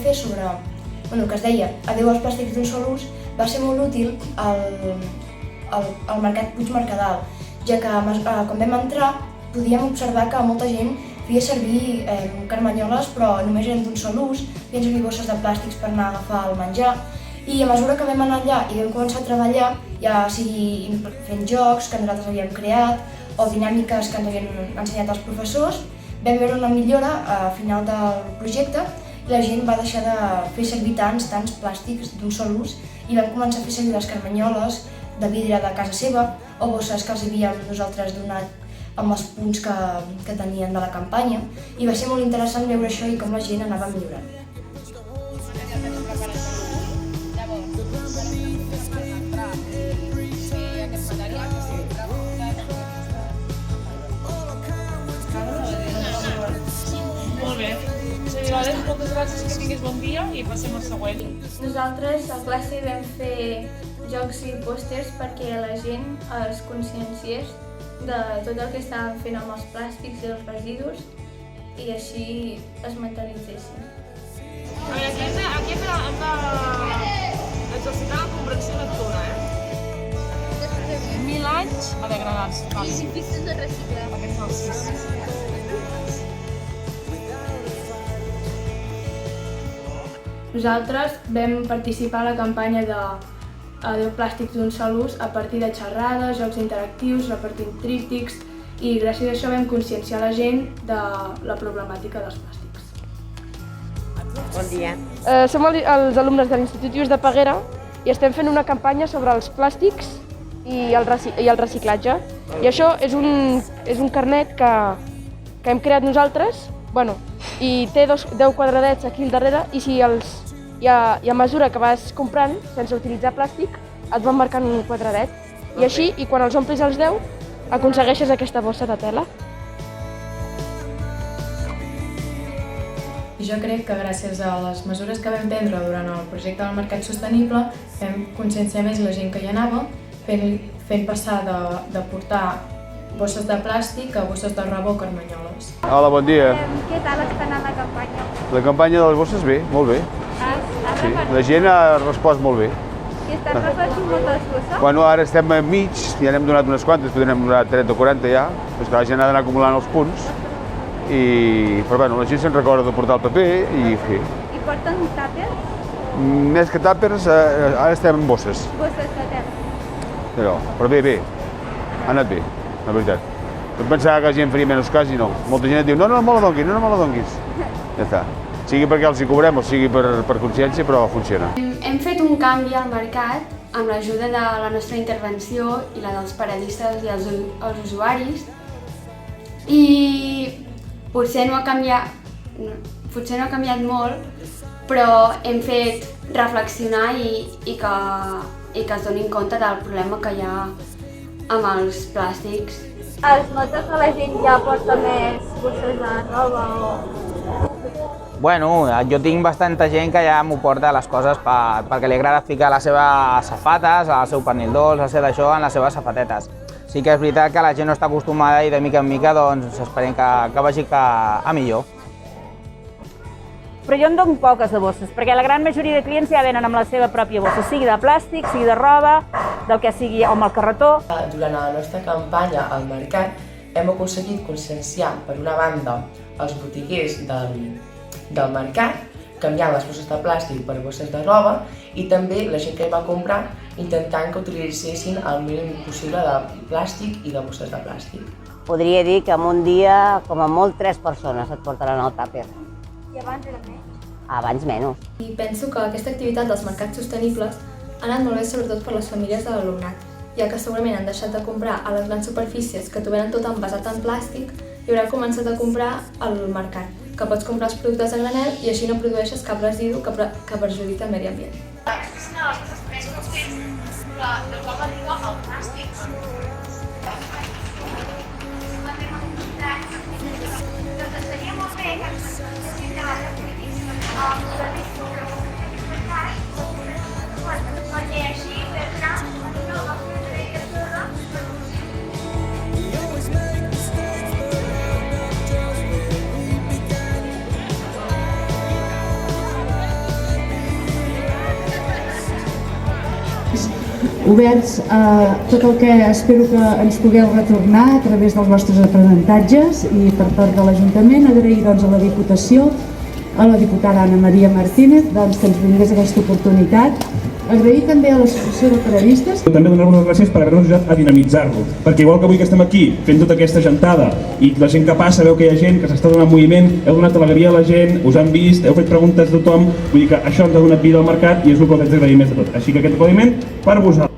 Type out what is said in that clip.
fer sobre, que es deia Adéu als plàstics d'un sol ús, va ser molt útil al mercat Puigmercadal, ja que quan vam entrar podíem observar que molta gent feia servir carmanyoles però només eren d'un sol ús, feien servir bosses de plàstics per anar a agafar el menjar, i a mesura que vam anar allà i vam començar a treballar, ja sigui fent jocs que nosaltres havíem creat o dinàmiques que ens havien ensenyat els professors, vam veure una millora al final del projecte i la gent va deixar de fer servir tants plàstics d'un sol ús i vam començar a fer servir les carmanyoles de vidre de casa seva o bosses que els havíem nosaltres donat amb els punts que tenien de la campanya, i va ser molt interessant veure això i com la gent anava millorant. Molt bé. Moltes gràcies, que tinguis bon dia i passem al següent. Nosaltres a classe vam fer jocs i pòsters perquè la gent es conscienciés de tot el que estàvem fent amb els plàstics i els residus i així es mentalitzessin. A veure, aquí hem d'exercitar la comprensió lectora, 1000 anys a degradar-se. I 5 pistes de reciclar. Aquests són els 6. Nosaltres vam participar a la campanya de Adéu plàstics d'un sol ús a partir de xerrades, jocs interactius, repartint tríptics, i gràcies a això vam conscienciar la gent de la problemàtica dels plàstics. Bon dia. Som els alumnes de l'Institut Lluís de Peguera i estem fent una campanya sobre els plàstics i el reciclatge. I això és un carnet que hem creat nosaltres, i té 10 quadradets aquí al darrere, i a mesura que vas comprant, sense utilitzar plàstic, et van marcant un quadradet. I així, quan els omplis els 10, aconsegueixes aquesta bossa de tela. Jo crec que gràcies a les mesures que vam prendre durant el projecte del Mercat Sostenible vam conscienciar més la gent que hi anava, fent passar de portar bosses de plàstic a bosses de roba o carmanyoles. Hola, bon dia. Què tal està anant la campanya? La campanya de les bosses bé, molt bé. Sí, la gent ha respost molt bé. I estàs repartint moltes bosses? Bueno, ara estem enmig, ja n'hem donat unes quantes, potser n'hem donat 30 o 40 ja, però que la gent ha d'anar acumulant els punts. Però bueno, la gent se'n recorda de portar el paper i fer. I porten tàpers? Més que tàpers, ara estem en bosses. Bosses de tela. Però bé, ha anat bé, la veritat. Jo pensava que la gent faria menys cas i no. Molta gent et diu, no me la donguis. Ja està. Sigui perquè els hi cobrem o sigui per consciència, però funciona. Hem fet un canvi al mercat amb l'ajuda de la nostra intervenció i la dels periodistes i els usuaris, i potser no ha canviat molt, però hem fet reflexionar i que es donin compte del problema que hi ha amb els plàstics. Es nota que la gent ja porta més bosses de roba o... Bueno, jo tinc bastanta gent que ja m'ho porta les coses perquè li agrada ficar les seves safates, el seu pernil dolç, el seu d'això, en les seves safatetes. Sí que és veritat que la gent no està acostumada i de mica en mica doncs esperem que vagi a millor. Però jo en dono poques de bosses, perquè la gran majoria de clients ja venen amb la seva pròpia bossa, sigui de plàstic, sigui de roba, del que sigui, o amb el carretó. Durant la nostra campanya al mercat hem aconseguit conscienciar, per una banda, els botiguers del mercat, canviant les bosses de plàstic per bosses de roba, i també la gent que hi va comprar intentant que utilitzessin el mínim possible de plàstic i de bosses de plàstic. Podria dir que en un dia, com a molt, 3 persones et portaran el tàper. I abans era menys? Abans menys. I penso que aquesta activitat dels mercats sostenibles ha anat molt bé sobretot per les famílies de l'alumnat, ja que segurament han deixat de comprar a les grans superfícies que t'ho venen tot envasat en plàstic i hauran començat a comprar al mercat, que pots comprar els productes a granel i així no produeixes cap residu que perjudica el medi ambient. És una de les coses més útils de com arriba el plàstic. Doncs seria molt bé que ens expliquessin de l'altre polítics perquè així perdrà oberts a tot el que espero que ens pugueu retornar a través dels vostres aprenentatges, i per part de l'Ajuntament agrair a la Diputació, a la diputada Anna Maria Martínez, que ens bringués aquesta oportunitat. Agrair també a l'Associació de Periodistes. També donar-vos les gràcies per haver-nos ajudat a dinamitzar-lo, perquè igual que avui que estem aquí fent tota aquesta gentada i la gent que passa veu que hi ha gent que s'està donant moviment, heu donat alegria a la gent, us han vist, heu fet preguntes a tothom, vull dir que això ens ha donat vida al mercat i és el que us haig d'agrair més de tot. Així que aquest aplaudiment per vosaltres.